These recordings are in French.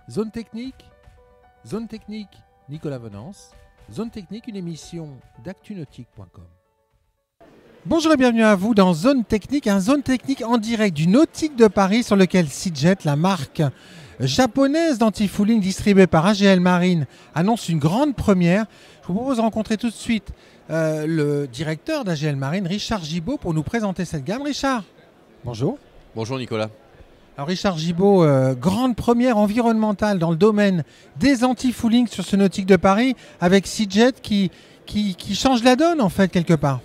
Zone technique, Nicolas Venance. Zone technique, une émission d'actunautique.com. Bonjour et bienvenue à vous dans Zone technique, un Zone technique en direct du Nautique de Paris sur lequel Seajet, la marque japonaise d'anti-fouling distribuée par AGL Marine, annonce une grande première. Je vous propose de rencontrer tout de suite le directeur d'AGL Marine, Richard Gibaud, pour nous présenter cette gamme. Richard, bonjour. Bonjour Nicolas. Alors Richard Gibaud, grande première environnementale dans le domaine des anti-fouling sur ce Nautique de Paris, avec Seajet qui change la donne en fait quelque part.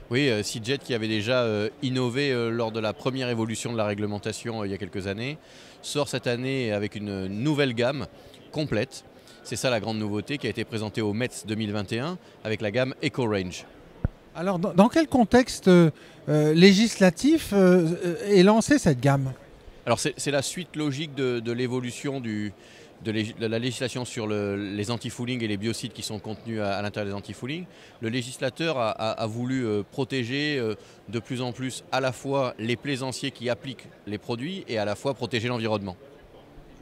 Oui, Seajet qui avait déjà innové lors de la première évolution de la réglementation il y a quelques années, sort cette année avec une nouvelle gamme complète. C'est ça la grande nouveauté qui a été présentée au METS 2021 avec la gamme Eco Range. Alors dans quel contexte législatif est lancée cette gamme ? Alors c'est la suite logique de l'évolution de la législation sur les anti-fouling et les biocides qui sont contenus à l'intérieur des anti-fouling. Le législateur a voulu protéger de plus en plus à la fois les plaisanciers qui appliquent les produits et à la fois protéger l'environnement.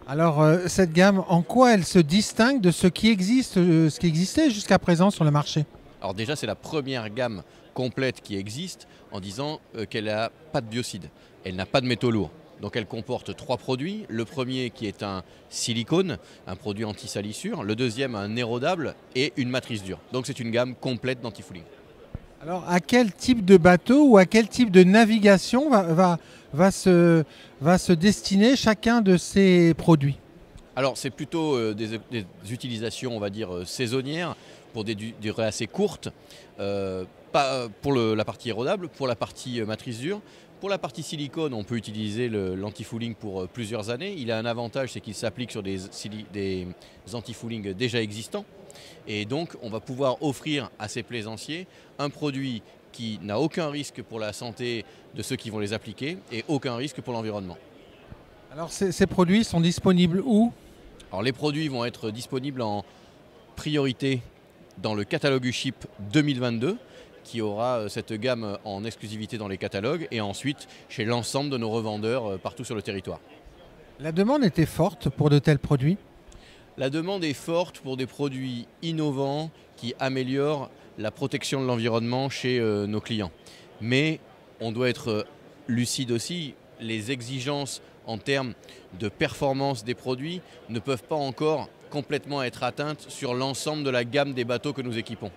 Alors cette gamme, en quoi elle se distingue de ce qui existait jusqu'à présent sur le marché ? Alors déjà c'est la première gamme complète qui existe en disant qu'elle n'a pas de biocide, elle n'a pas de métaux lourds. Donc elle comporte 3 produits. Le premier qui est un silicone, un produit anti-salissure. Le deuxième un érodable et une matrice dure. Donc c'est une gamme complète d'anti-fouling. Alors à quel type de bateau ou à quel type de navigation va se destiner chacun de ces produits ? Alors c'est plutôt des utilisations, on va dire, saisonnières pour des durées assez courtes. Pas pour la partie érodable, pour la partie matrice dure. Pour la partie silicone, on peut utiliser l'anti-fouling pour plusieurs années. Il a un avantage, c'est qu'il s'applique sur des anti-fouling déjà existants. Et donc, on va pouvoir offrir à ces plaisanciers un produit qui n'a aucun risque pour la santé de ceux qui vont les appliquer et aucun risque pour l'environnement. Alors ces produits sont disponibles où ? Alors les produits vont être disponibles en priorité dans le catalogue USHIP 2022. Qui aura cette gamme en exclusivité dans les catalogues et ensuite chez l'ensemble de nos revendeurs partout sur le territoire. La demande était forte pour de tels produits ? La demande est forte pour des produits innovants qui améliorent la protection de l'environnement chez nos clients. Mais on doit être lucide aussi, les exigences en termes de performance des produits ne peuvent pas encore complètement être atteintes sur l'ensemble de la gamme des bateaux que nous équipons.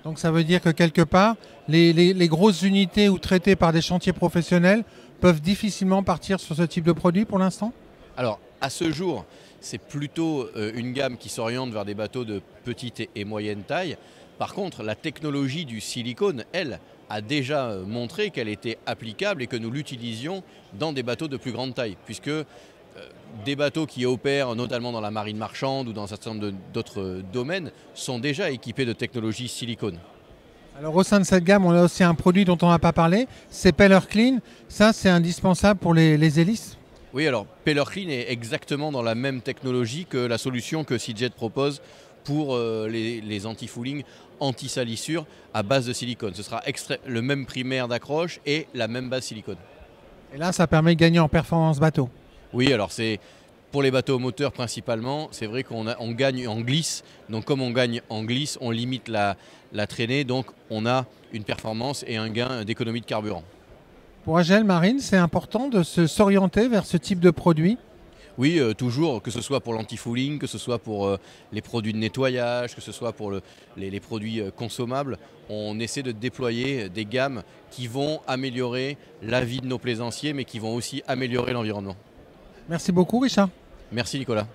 Donc ça veut dire que quelque part, les grosses unités ou traitées par des chantiers professionnels peuvent difficilement partir sur ce type de produit pour l'instant ? Alors à ce jour, c'est plutôt une gamme qui s'oriente vers des bateaux de petite et moyenne taille. Par contre, la technologie du silicone, elle, a déjà montré qu'elle était applicable et que nous l'utilisions dans des bateaux de plus grande taille. Puisque des bateaux qui opèrent notamment dans la marine marchande ou dans un certain nombre d'autres domaines sont déjà équipés de technologie silicone. Alors au sein de cette gamme, on a aussi un produit dont on n'a pas parlé, c'est Peller Clean. Ça, c'est indispensable pour les hélices ? Oui, alors Peller Clean est exactement dans la même technologie que la solution que Seajet propose pour les anti-fouling, anti-salissure à base de silicone. Ce sera le même primaire d'accroche et la même base silicone. Et là, ça permet de gagner en performance bateau ? Oui, alors c'est pour les bateaux moteurs principalement, c'est vrai qu'on gagne en glisse. Donc comme on gagne en glisse, on limite la traînée, donc on a une performance et un gain d'économie de carburant. Pour AGL Marine, c'est important de s'orienter vers ce type de produit ? Oui, toujours, que ce soit pour l'anti-fouling, que ce soit pour les produits de nettoyage, que ce soit pour les produits consommables, on essaie de déployer des gammes qui vont améliorer la vie de nos plaisanciers, mais qui vont aussi améliorer l'environnement. Merci beaucoup Richard. Merci Nicolas.